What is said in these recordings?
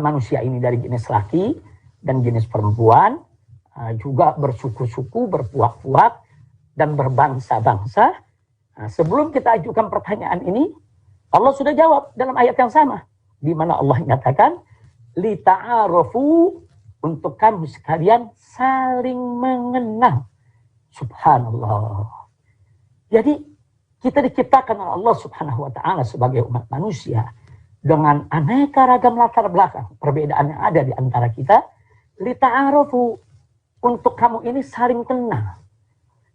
manusia ini dari jenis laki dan jenis perempuan, juga bersuku-suku, berpuak-puak, dan berbangsa-bangsa. Sebelum kita ajukan pertanyaan ini, Allah sudah jawab dalam ayat yang sama, di mana Allah menyatakan, lita'arofu, untuk kamu sekalian saling mengenal. Subhanallah. Jadi kita diciptakan oleh Allah Subhanahu wa Ta'ala sebagai umat manusia dengan aneka ragam latar belakang, perbedaan yang ada di antara kita. Lita'arofu, untuk kamu ini saling kenal.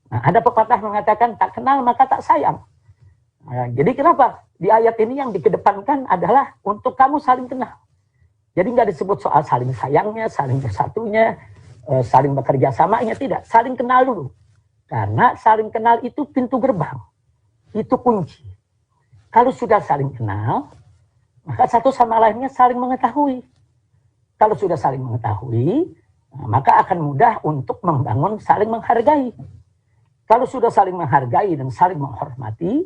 Nah, ada pepatah mengatakan tak kenal maka tak sayang. Nah, jadi kenapa di ayat ini yang dikedepankan adalah untuk kamu saling kenal. Jadi nggak disebut soal saling sayangnya, saling bersatunya, saling bekerja samanya, tidak. Saling kenal dulu. Karena saling kenal itu pintu gerbang. Itu kunci. Kalau sudah saling kenal, maka satu sama lainnya saling mengetahui. Kalau sudah saling mengetahui, maka akan mudah untuk membangun saling menghargai. Kalau sudah saling menghargai dan saling menghormati,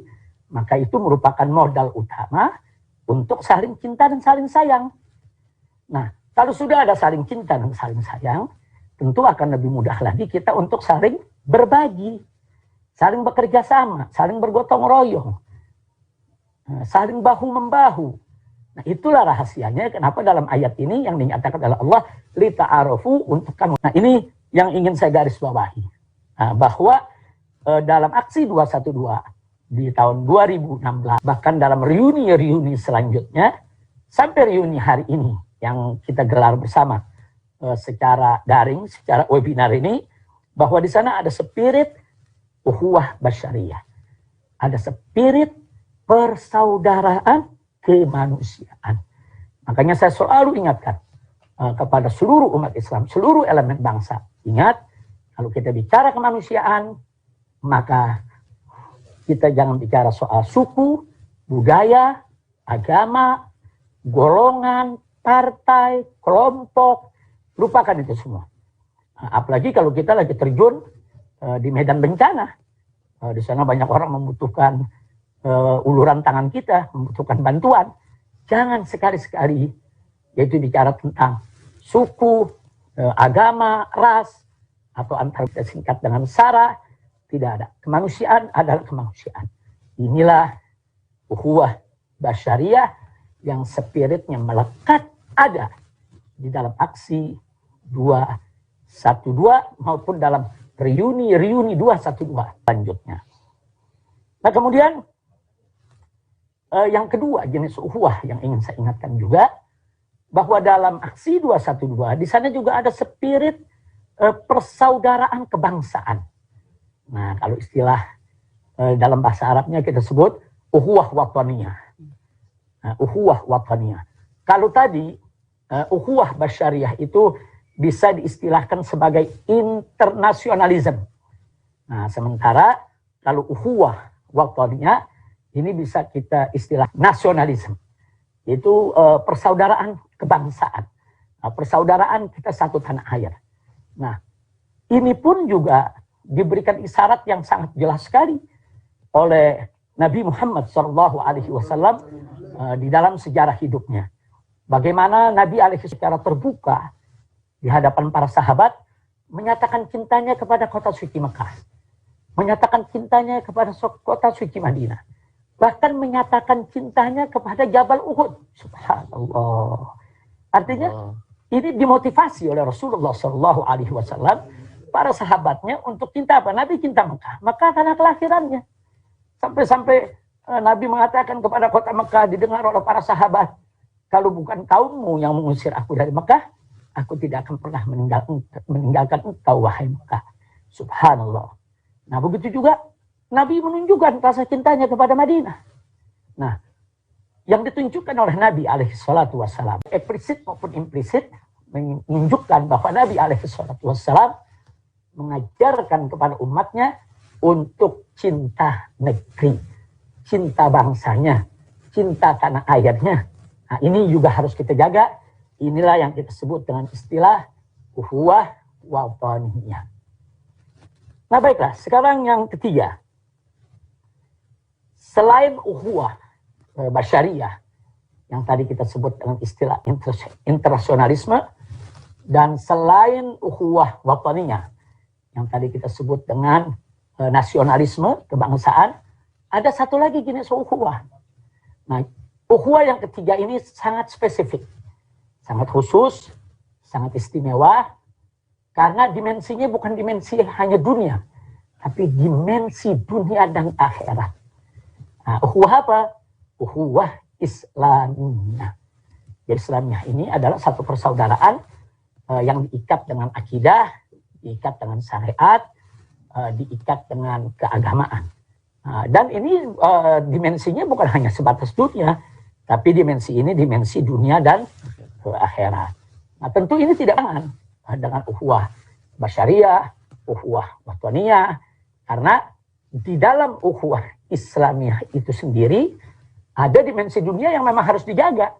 maka itu merupakan modal utama untuk saling cinta dan saling sayang. Nah, kalau sudah ada saling cinta dan saling sayang, tentu akan lebih mudah lagi kita untuk saling berbagi, saling bekerja sama, saling bergotong royong, saling bahu-membahu. Nah, itulah rahasianya kenapa dalam ayat ini yang dinyatakan oleh Allah, lita'arofu, untuk kamu. Nah, ini yang ingin saya garis bawahi. Bahwa dalam aksi 212 di tahun 2016, bahkan dalam reuni-reuni selanjutnya, sampai reuni hari ini yang kita gelar bersama secara daring, secara webinar ini, bahwa di sana ada spirit ukhuwah basyariyah. Ada spirit persaudaraan kemanusiaan. Makanya saya selalu ingatkan kepada seluruh umat Islam, seluruh elemen bangsa. Ingat, kalau kita bicara kemanusiaan, maka kita jangan bicara soal suku, budaya, agama, golongan, partai, kelompok. Lupakan itu semua. Apalagi kalau kita lagi terjun di medan bencana. Di sana banyak orang membutuhkan uluran tangan kita, membutuhkan bantuan. Jangan sekali-sekali yaitu bicara tentang suku, agama, ras, atau antara kita singkat dengan SARA. Tidak ada. Kemanusiaan adalah kemanusiaan. Inilah ukhuwah basyariyah yang spiritnya melekat ada di dalam aksi 212 maupun dalam reuni 212 lanjutnya. Nah, kemudian yang kedua jenis ukhuwah yang ingin saya ingatkan juga, bahwa dalam aksi 212 di sana juga ada spirit persaudaraan kebangsaan. Nah, kalau istilah dalam bahasa Arabnya kita sebut ukhuwah wataniyah. Ukhuwah wataniyah. Kalau tadi ukhuwah basyariyah itu bisa diistilahkan sebagai internasionalisme. Nah, sementara kalau ukhuwah wataniyah ini bisa kita istilah nasionalisme. Itu persaudaraan kebangsaan. Persaudaraan kita satu tanah air. Nah, ini pun juga diberikan isyarat yang sangat jelas sekali oleh Nabi Muhammad SAW di dalam sejarah hidupnya. Bagaimana Nabi alaihi secara terbuka di hadapan para sahabat menyatakan cintanya kepada kota suci Mekah, menyatakan cintanya kepada kota suci Madinah, bahkan menyatakan cintanya kepada Jabal Uhud. Subhanallah. Artinya ini dimotivasi oleh Rasulullah SAW para sahabatnya untuk cinta apa? Nabi cinta Mekah, Mekah tanah kelahirannya. Sampai-sampai Nabi mengatakan kepada kota Mekah didengar oleh para sahabat, kalau bukan kaummu yang mengusir aku dari Mekah, aku tidak akan pernah meninggalkan engkau, wahai Mekah. Subhanallah. Nah, begitu juga Nabi menunjukkan rasa cintanya kepada Madinah. Nah, yang ditunjukkan oleh Nabi alaihi salatu wassalam, eksplisit maupun implisit, menunjukkan bahwa Nabi alaihi salatu wassalam mengajarkan kepada umatnya untuk cinta negeri, cinta bangsanya, cinta tanah airnya. Nah, ini juga harus kita jaga. Inilah yang kita sebut dengan istilah ukhuwah wataniyah. Nah, baiklah, sekarang yang ketiga. Selain ukhuwah basyariyah yang tadi kita sebut dengan istilah internasionalisme, dan selain ukhuwah wataniyah yang tadi kita sebut dengan nasionalisme, kebangsaan, ada satu lagi jenis ukhuwah. Nah, ukhuwah yang ketiga ini sangat spesifik, sangat khusus, sangat istimewa, karena dimensinya bukan dimensi hanya dunia, tapi dimensi dunia dan akhirat. Nah, ukhuwah apa? Ukhuwah Islamiyah. Jadi Islamiyah ini adalah satu persaudaraan yang diikat dengan akidah, diikat dengan syariat, diikat dengan keagamaan. Dan ini dimensinya bukan hanya sebatas dunia, tapi dimensi ini dimensi dunia dan akhirat. Nah, tentu ini tidak dengan ukhuwah basyariah, ukhuwah wataniyah, karena di dalam ukhuwah Islamiyah itu sendiri ada dimensi dunia yang memang harus dijaga.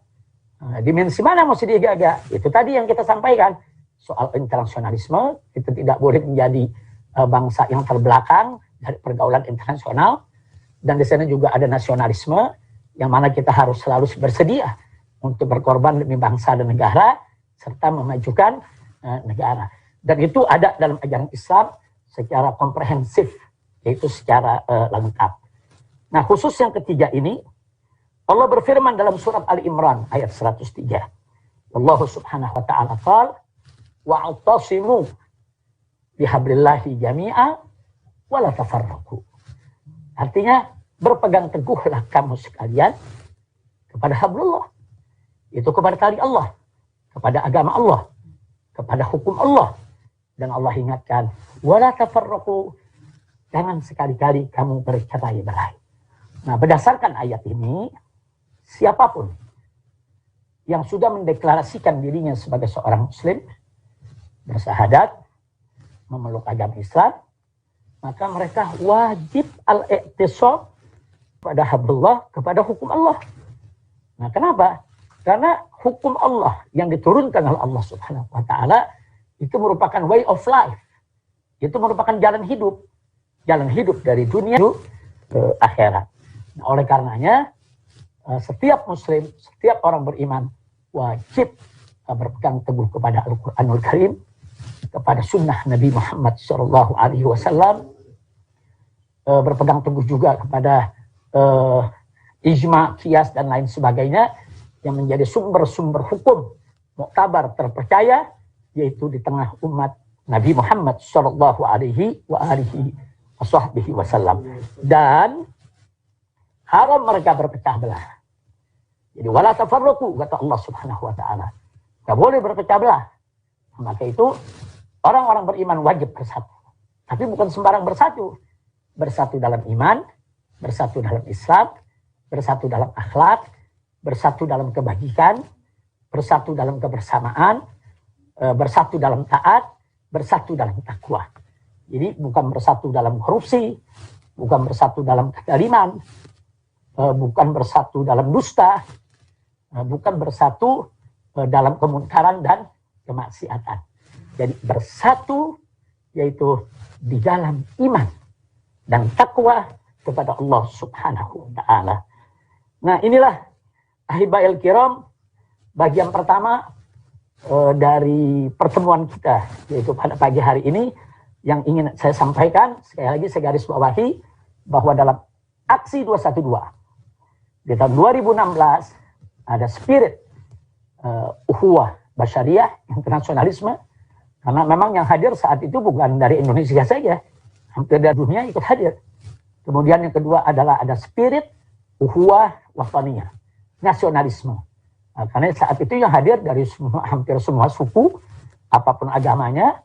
Dimensi mana mesti dijaga? Itu tadi yang kita sampaikan. Soal internasionalisme, kita tidak boleh menjadi bangsa yang terbelakang dari pergaulan internasional. Dan di sana juga ada nasionalisme, yang mana kita harus selalu bersedia untuk berkorban demi bangsa dan negara, serta memajukan negara. Dan itu ada dalam ajaran Islam secara komprehensif, yaitu secara lengkap. Nah, khusus yang ketiga ini, Allah berfirman dalam surat Ali Imran ayat 103. Allah subhanahu wa ta'ala qala wa'tasimu bihablillahi jami'a wa la tafarraqu. Artinya, berpegang teguhlah kamu sekalian kepada hablullah. Itu kepada tali Allah, kepada agama Allah, kepada hukum Allah. Dan Allah ingatkan, wa la tafarraqu, jangan sekali-kali kamu bercerai-berai. Nah, berdasarkan ayat ini, siapapun yang sudah mendeklarasikan dirinya sebagai seorang muslim, bersahadat, memeluk agama Islam, maka mereka wajib al-i'tisam pada hablullah, kepada hukum Allah. Nah, kenapa? Karena hukum Allah yang diturunkan oleh Allah Subhanahu wa ta'ala itu merupakan way of life. Itu merupakan jalan hidup. Jalan hidup dari dunia ke akhirat. Nah, oleh karenanya, setiap muslim, setiap orang beriman wajib berpegang teguh kepada Al-Quranul Karim, kepada sunnah Nabi Muhammad SAW, berpegang teguh juga kepada ijma, qiyas, dan lain sebagainya yang menjadi sumber-sumber hukum muktabar terpercaya, yaitu di tengah umat Nabi Muhammad SAW. Dan haram mereka berpecah belah. Jadi wala tafarraqu, kata Allah Subhanahu wa ta'ala. Enggak boleh berpecah belah. Maka itu orang-orang beriman wajib bersatu. Tapi bukan sembarang bersatu. Bersatu dalam iman, bersatu dalam Islam, bersatu dalam akhlak, bersatu dalam kebajikan, bersatu dalam kebersamaan, bersatu dalam taat, bersatu dalam takwa. Jadi bukan bersatu dalam korupsi, bukan bersatu dalam kezaliman, bukan bersatu dalam dusta, bukan bersatu dalam kemunkaran dan kemaksiatan. Jadi bersatu yaitu di dalam iman dan takwa kepada Allah Subhanahu wa ta'ala. Nah, inilah ahibail kiram, bagian pertama dari pertemuan kita, yaitu pada pagi hari ini, yang ingin saya sampaikan. Sekali lagi saya garis bawahi bahwa dalam aksi 212 di tahun 2016 ada spirit ukhuwah basyariah, internasionalisme, karena memang yang hadir saat itu bukan dari Indonesia saja, hampir dari dunia ikut hadir. Kemudian yang kedua adalah ada spirit ukhuwah wataniyah, nasionalisme. Nah, karena saat itu yang hadir dari hampir semua suku, apapun agamanya,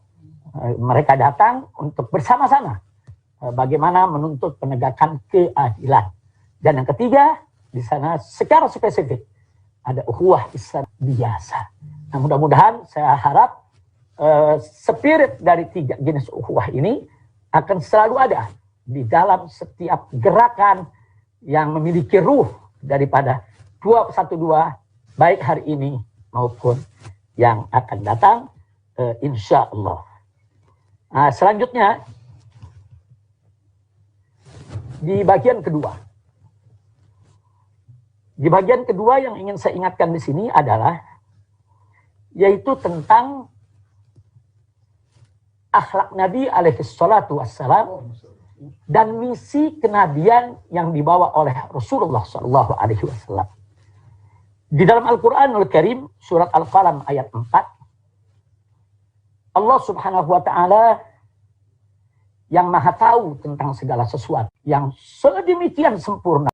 mereka datang untuk bersama-sama bagaimana menuntut penegakan keadilan. Dan yang ketiga, di sana secara spesifik ada ukhuwah Islam biasa. Nah, mudah-mudahan saya harap spirit dari tiga jenis ukhuwah ini akan selalu ada di dalam setiap gerakan yang memiliki ruh daripada 212, baik hari ini maupun yang akan datang, insya Allah. Nah, selanjutnya di bagian kedua. Di bagian kedua yang ingin saya ingatkan di sini adalah yaitu tentang akhlak Nabi alaihi salatu wassalam dan misi kenabian yang dibawa oleh Rasulullah sallallahu alaihi wasallam. Di dalam Al-Qur'anul Karim surat Al-Qalam ayat 4, Allah Subhanahu wa taala yang Maha tahu tentang segala sesuatu, yang sedemikian sempurna